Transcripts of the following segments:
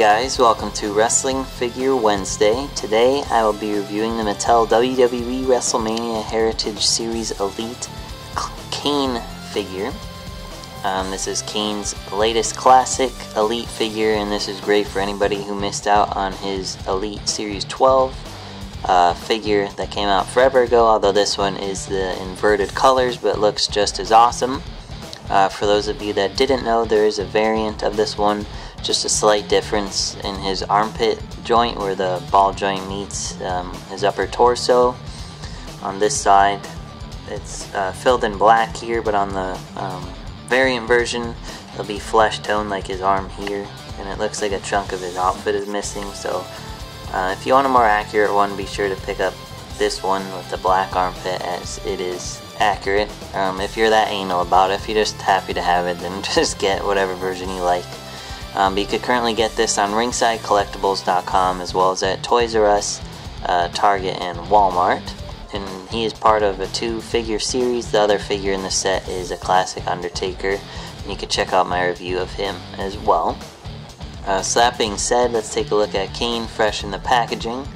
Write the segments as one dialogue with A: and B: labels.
A: guys, welcome to Wrestling Figure Wednesday. Today I will be reviewing the Mattel WWE Wrestlemania Heritage Series Elite Kane figure. This is Kane's latest classic Elite figure, and this is great for anybody who missed out on his Elite Series 12 figure that came out forever ago, although this one is the inverted colors but looks just as awesome. For those of you that didn't know, there is a variant of this one, just a slight difference in his armpit joint where the ball joint meets his upper torso. On this side it's filled in black here, but on the variant version it'll be flesh toned like his arm here, and it looks like a chunk of his outfit is missing. So if you want a more accurate one, be sure to pick up this one with the black armpit, as it is accurate. If you're that anal about it, if you're just happy to have it, then just get whatever version you like. But you could currently get this on ringsidecollectibles.com as well as at Toys R Us, Target, and Walmart. And he is part of a 2-figure series. The other figure in the set is a classic Undertaker, and you can check out my review of him as well. So that being said, let's take a look at Kane fresh in the packaging.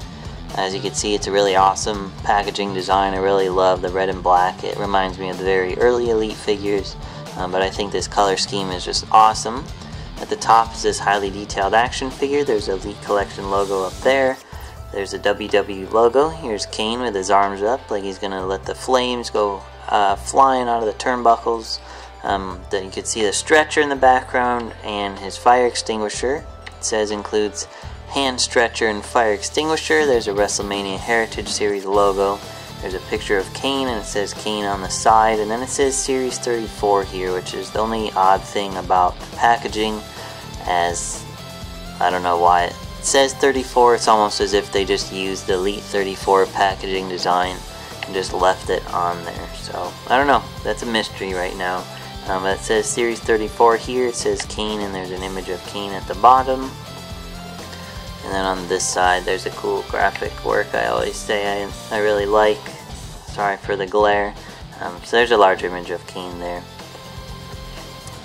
A: As you can see, it's a really awesome packaging design. I really love the red and black. It reminds me of the very early Elite figures, but I think this color scheme is just awesome. At the top is this highly detailed action figure. There's a Elite Collection logo up there. There's a WWE logo. Here's Kane with his arms up like he's going to let the flames go flying out of the turnbuckles. Then you can see the stretcher in the background and his fire extinguisher. It says includes hand stretcher and fire extinguisher. There's a Wrestlemania Heritage Series logo. There's a picture of Kane, and it says Kane on the side, and then it says Series 34 here, which is the only odd thing about the packaging, as I don't know why it says 34. It's almost as if they just used the Elite 34 packaging design and just left it on there. So I don't know, that's a mystery right now. But it says Series 34 here. It says Kane, and there's an image of Kane at the bottom. And then on this side there's a cool graphic work I always say I really like. Sorry for the glare. So there's a large image of Kane there.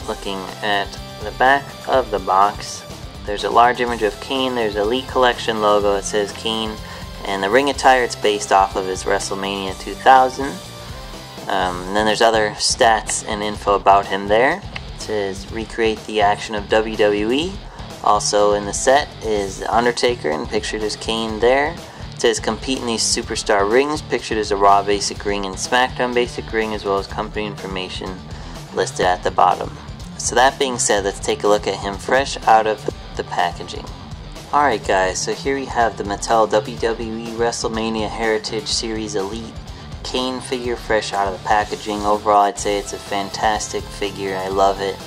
A: Looking at the back of the box, there's a large image of Kane. There's an Elite Collection logo. It says Kane, and the ring attire, it's based off of his WrestleMania 2000. And then there's other stats and info about him there. It says recreate the action of WWE. Also in the set is the Undertaker, and pictured as Kane there. It says compete in these superstar rings, pictured as a Raw basic ring and SmackDown basic ring, as well as company information listed at the bottom. So that being said, let's take a look at him fresh out of the packaging. Alright guys, so here we have the Mattel WWE WrestleMania Heritage Series Elite Kane figure fresh out of the packaging. Overall, I'd say it's a fantastic figure. I love it.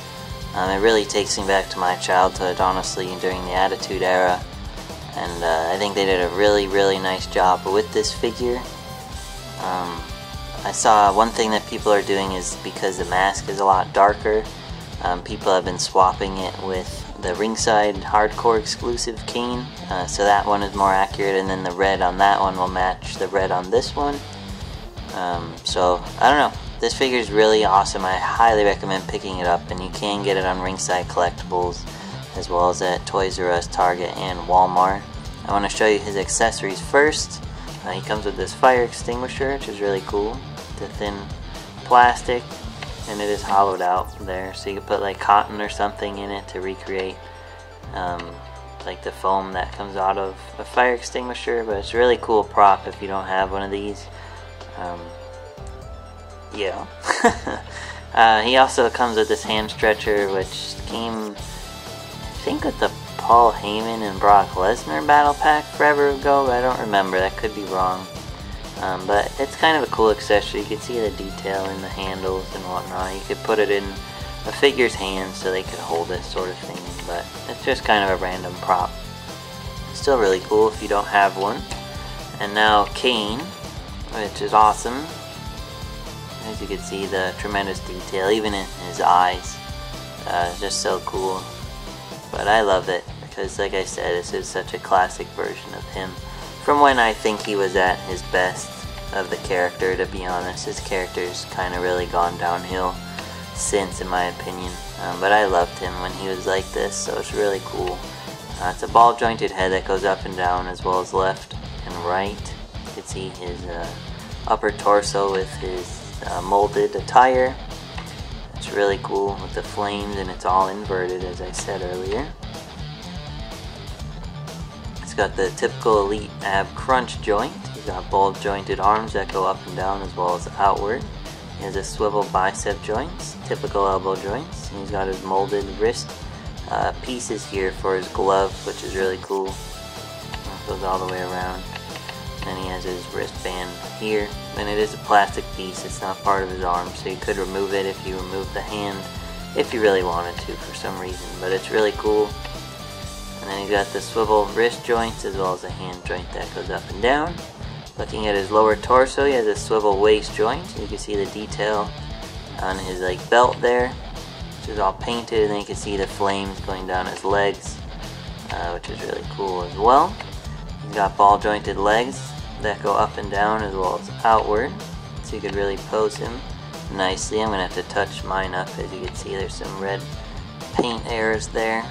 A: It really takes me back to my childhood, honestly, during the Attitude Era, and I think they did a really nice job with this figure. I saw one thing that people are doing is, because the mask is a lot darker, people have been swapping it with the ringside hardcore exclusive Kane, so that one is more accurate, and then the red on that one will match the red on this one. So I don't know. This figure is really awesome. I highly recommend picking it up, and you can get it on Ringside Collectibles as well as at Toys R Us, Target, and Walmart. I want to show you his accessories first. He comes with this fire extinguisher, which is really cool. It's a thin plastic, and it is hollowed out there, so you can put like cotton or something in it to recreate like the foam that comes out of a fire extinguisher. But it's a really cool prop if you don't have one of these. Yeah. He also comes with this hand stretcher, which came, I think, with the Paul Heyman and Brock Lesnar battle pack forever ago, but I don't remember. That could be wrong. But it's kind of a cool accessory. You can see the detail in the handles and whatnot. You could put it in a figure's hand so they could hold it, sort of thing. But it's just kind of a random prop. Still really cool if you don't have one. And now Kane, which is awesome. As you can see, the tremendous detail, even in his eyes, just so cool. But I love it because, like I said, this is such a classic version of him from when I think he was at his best of the character. To be honest, his character's kind of really gone downhill since, in my opinion. But I loved him when he was like this, so it's really cool. It's a ball jointed head that goes up and down as well as left and right. You can see his upper torso with his molded attire. It's really cool with the flames, and it's all inverted as I said earlier. It's got the typical elite ab crunch joint. He's got ball jointed arms that go up and down as well as outward. He has a swivel bicep joints, typical elbow joints, and he's got his molded wrist pieces here for his glove, which is really cool. It goes all the way around. And then he has his wristband here, and it is a plastic piece. It's not part of his arm, so you could remove it if you remove the hand, if you really wanted to for some reason, but it's really cool. And then he's got the swivel wrist joints as well as a hand joint that goes up and down. Looking at his lower torso, he has a swivel waist joint. You can see the detail on his belt there, which is all painted, and then you can see the flames going down his legs, which is really cool as well. He's got ball jointed legs that go up and down as well as outward, so you could really pose him nicely. I'm going to have to touch mine up. As you can see, there's some red paint errors there.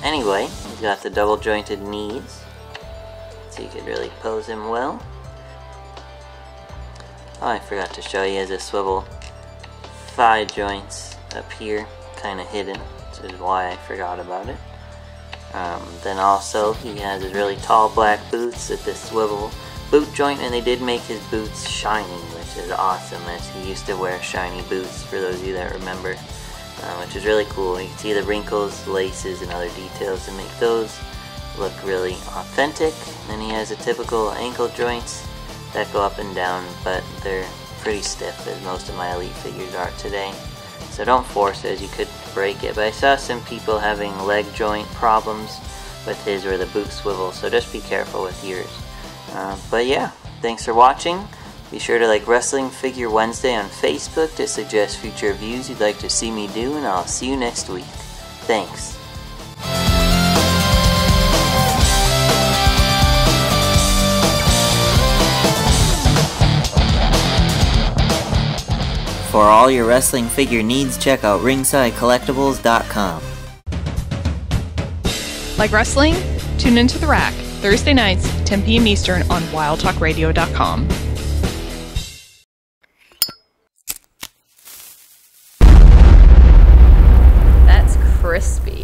A: Anyway, he's got the double jointed knees, so you could really pose him well. Oh, I forgot to show you, he has a swivel thigh joints up here, kind of hidden, which is why I forgot about it. Then also he has his really tall black boots with this swivel boot joint, and they did make his boots shiny, which is awesome, as he used to wear shiny boots, for those of you that remember, which is really cool. You can see the wrinkles, laces, and other details to make those look really authentic. And then he has the typical ankle joints that go up and down, but they're pretty stiff, as most of my elite figures are today. So don't force it, as you could break it. But I saw some people having leg joint problems with his, or the boot swivel, so just be careful with yours. But yeah, thanks for watching. Be sure to like Wrestling Figure Wednesday on Facebook to suggest future reviews you'd like to see me do, and I'll see you next week. Thanks. For all your wrestling figure needs, check out ringsidecollectibles.com.
B: Like wrestling? Tune into The Rack, Thursday nights, 10 p.m. Eastern on wildtalkradio.com.
C: That's crispy.